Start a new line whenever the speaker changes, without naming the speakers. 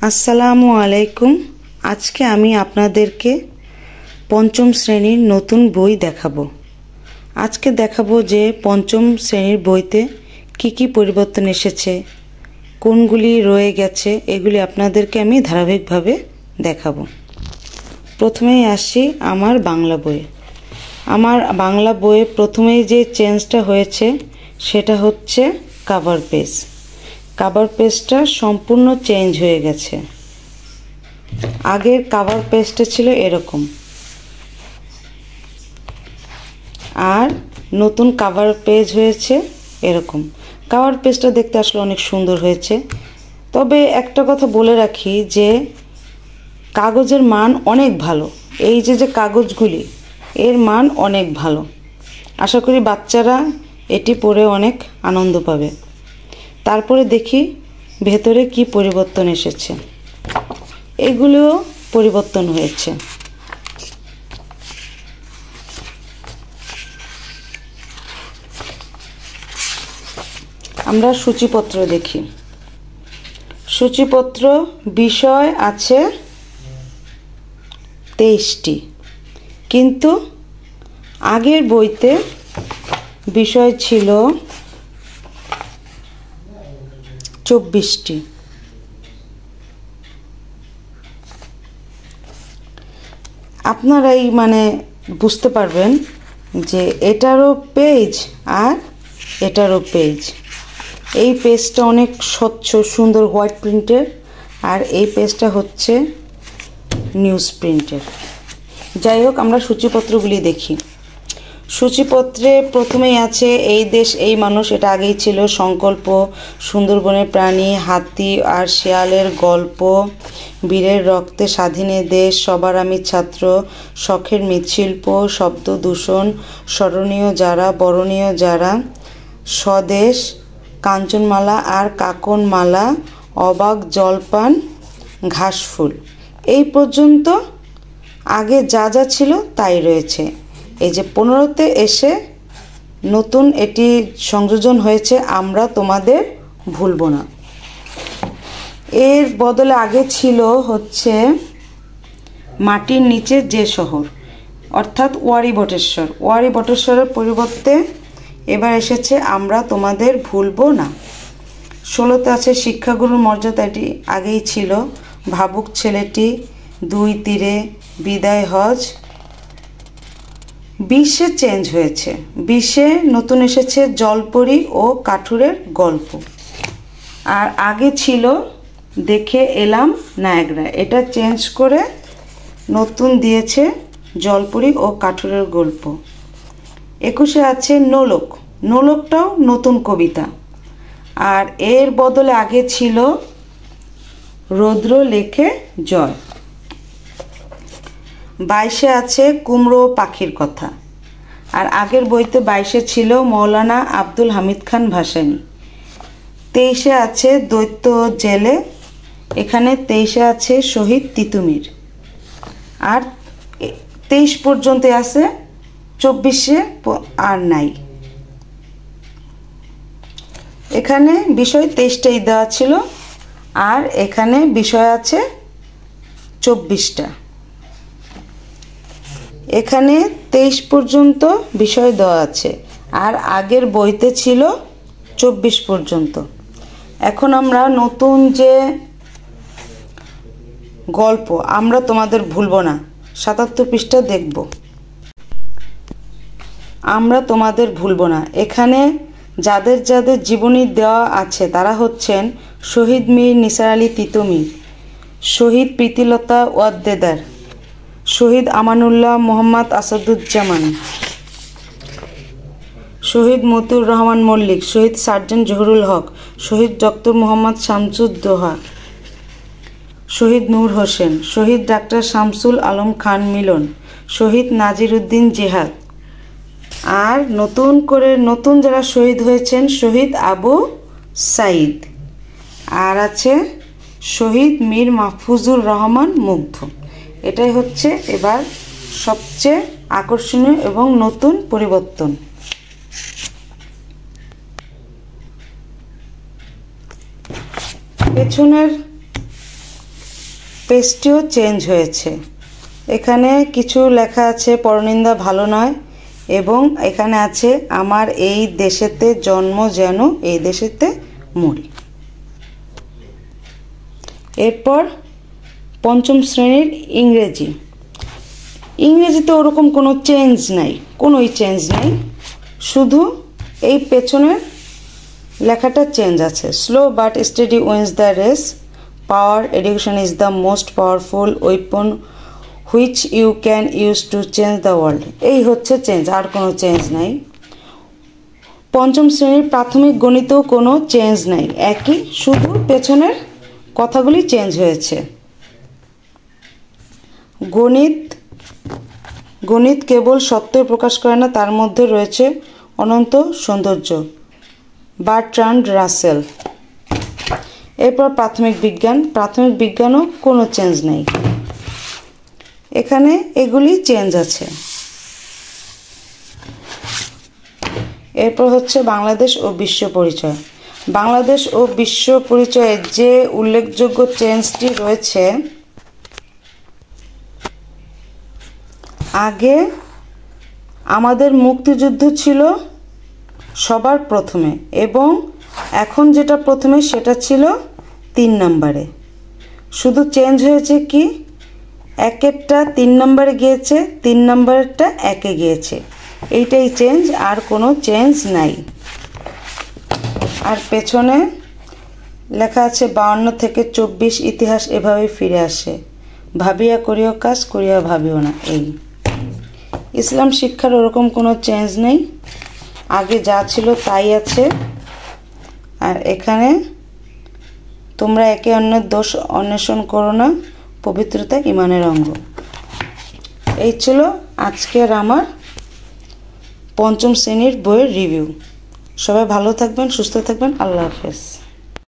আসসালামু আলাইকুম। আজকে আমি আপনাদেরকে পঞ্চম শ্রেণীর নতুন বই দেখাবো। আজকে দেখাবো যে পঞ্চম শ্রেণীর বইতে কি পরিবর্তন এসেছে, কোনগুলি রয়ে গেছে, এগুলি আপনাদেরকে আমি ধারাবাহিকভাবে দেখাবো। প্রথমেই আসি আমার বাংলা বইয়ে। আমার বাংলা বইয়ে প্রথমেই যে চেঞ্জটা হয়েছে সেটা হচ্ছে কভার পেজ। কভার পেজটা সম্পূর্ণ চেঞ্জ হয়ে গেছে। আগের কভার পেজটা ছিল এরকম, আর নতুন কভার পেজ হয়েছে এরকম। কভার পেজটা দেখতে আসলে অনেক সুন্দর হয়েছে। তবে একটা কথা বলে রাখি যে কাগজের মান অনেক ভালো। এই যে কাগজগুলি, এর মান অনেক ভালো। আশা করি বাচ্চারা এটি পড়ে অনেক আনন্দ পাবে। তারপরে দেখি ভেতরে কি পরিবর্তন এসেছে। এগুলোও পরিবর্তন হয়েছে। আমরা সূচিপত্র দেখি। সূচিপত্র বিষয় আছে 23টি, কিন্তু আগের বইতে বিষয় ছিল 24টি। আপনারাই বুঝতে পারবেন যে এটারও পেজ আর এটারও পেজ। এই পেজটা অনেক স্বচ্ছ সুন্দর হোয়াইট প্রিন্টের, আর এই পেজটা হচ্ছে নিউজ প্রিন্টের। যাই হোক, আমরা সূচিপত্রগুলি দেখি। সূচিপত্রে প্রথমেই আছে এই দেশ এই মানুষ, এটা আগেই ছিল। সংকল্প, সুন্দরবনের প্রাণী, হাতি আর শেয়ালের গল্প, বীরের রক্তে স্বাধীনে দেশ, সবার আমি ছাত্র, শখের মৃৎশিল্প, শব্দ দূষণ, স্মরণীয় যারা, বরণীয় যারা, স্বদেশ, কাঞ্চনমালা আর কাকনমালা, অবাক জলপান, ঘাসফুল। এই পর্যন্ত আগে যা যা ছিল তাই রয়েছে। এই যে 15তে এসে নতুন এটি সংযোজন হয়েছে, আমরা তোমাদের ভুলবো না। এর বদলে আগে ছিল হচ্ছে মাটির নিচে যে শহর, অর্থাৎ ওয়ারী বটেশ্বর। ওয়ারী বটেশ্বরের পরিবর্তে এবার এসেছে আমরা তোমাদের ভুলবো না। 16তে আছে শিক্ষাগুরুর মর্যাদা, এটি আগেই ছিল। ভাবুক ছেলেটি, দুই তীরে, বিদায় হজ। 20-এ চেঞ্জ হয়েছে। 20-এ নতুন এসেছে জলপরি ও কাঠুরের গল্প। আর আগে ছিল দেখে এলাম নায়াগ্রা, এটা চেঞ্জ করে নতুন দিয়েছে জলপরি ও কাঠুরের গল্প। 21-এ আছে নোলক। নোলকটাও নতুন কবিতা। আর এর বদলে আগে ছিল রৌদ্র লেখে জয়। 22-এ আছে কুমড়ো পাখির কথা। আর আগের বইতে 22-এ ছিল মৌলানা আব্দুল হামিদ খান ভাসানী। 23-এ আছে দৈত্য জেলে। এখানে 23-এ আছে শহীদ তিতুমির। আর 23 পর্যন্ত আছে, 24-এ আর নাই। এখানে বিষয় 23টাই দেওয়া ছিল, আর এখানে বিষয় আছে 24টা। এখানে 23 পর্যন্ত বিষয় দেওয়া আছে, আর আগের বইতে ছিল 24 পর্যন্ত। এখন আমরা নতুন যে গল্প আমরা তোমাদের ভুলবো না 77 পৃষ্ঠা দেখব। আমরা তোমাদের ভুলবো না। এখানে যাদের যাদের জীবনী দেওয়া আছে তারা হচ্ছেন শহীদ মীর নিসার আলী তিতুমির, শহীদ প্রীতিলতা ওয়াদ্দেদার, শহীদ আমানুল্লাহ মোহাম্মদ আসাদুজ্জামান, শহীদ মতিউর রহমান মল্লিক, শহীদ সার্জেন্ট জহুরুল হক, শহীদ ডক্টর মোহাম্মদ শামসুদ্দোহা, শহীদ নূর হোসেন, শহীদ ডাক্তার শামসুল আলম খান মিলন, শহীদ নাজির উদ্দিন জেহাদ। আর নতুন যারা শহীদ হয়েছেন, শহীদ আবু সাইদ। আর আছে শহীদ মীর মাহফুজুর রহমান মুগ্ধ। এটাই হচ্ছে এবার সবচেয়ে আকর্ষণীয় এবং নতুন পরিবর্তন। পেছনের পেজটিও চেঞ্জ হয়েছে। এখানে কিছু লেখা আছে পরনিন্দা ভালো নয়, এবং এখানে আছে আমার এই দেশেতে জন্ম যেন এই দেশেতে মরি। এরপর পঞ্চম শ্রেণীর ইংরেজি। ইংরেজিতে ওরকম কোনো চেঞ্জ নাই, কোনোই চেঞ্জ নাই, শুধু এই পেছনের লেখাটা চেঞ্জ আছে। Slow but steady wins the race, power education is the most powerful weapon which you can use to change the world. এই হচ্ছে চেঞ্জ, আর কোনো চেঞ্জ নাই। পঞ্চম শ্রেণীর প্রাথমিক গণিতেও কোনো চেঞ্জ নাই, একই, শুধু পেছনের কথাগুলি চেঞ্জ হয়েছে। গণিত কেবল সত্যই প্রকাশ করে না, তার মধ্যে রয়েছে অনন্ত সৌন্দর্য। বার্ট্রান্ড রাসেল। এরপর প্রাথমিক বিজ্ঞানও কোনো চেঞ্জ নেই, এখানে এগুলি চেঞ্জ আছে। এরপর হচ্ছে বাংলাদেশ ও বিশ্ব পরিচয়। বাংলাদেশ ও বিশ্ব পরিচয়ে যে উল্লেখযোগ্য চেঞ্জটি রয়েছে, আগে আমাদের মুক্তিযুদ্ধ ছিল সবার প্রথমে, এবং এখন যেটা প্রথমে সেটা ছিল 3 নম্বরে। শুধু চেঞ্জ হয়েছে কি, একেরটা 3 নম্বরে গিয়েছে, 3 নম্বরেরটা 1-এ গিয়েছে, এইটাই চেঞ্জ, আর কোনো চেঞ্জ নাই। আর পেছনে লেখা আছে 52 থেকে 24 ইতিহাস এভাবেই ফিরে আসে, ভাবিয়া করিও কাজ, করিয়া ভাবিও না। এই ইসলাম শিক্ষার ওরকম কোনো চেঞ্জ নেই, আগে যা ছিল তাই আছে। আর এখানে তোমরা একে অন্যের দোষ অন্বেষণ করো না, পবিত্রতা ইমানের অঙ্গ। এই ছিল আজকের আমার পঞ্চম শ্রেণীর বইয়ের রিভিউ। সবাই ভালো থাকবেন, সুস্থ থাকবেন, আল্লাহ হাফেজ।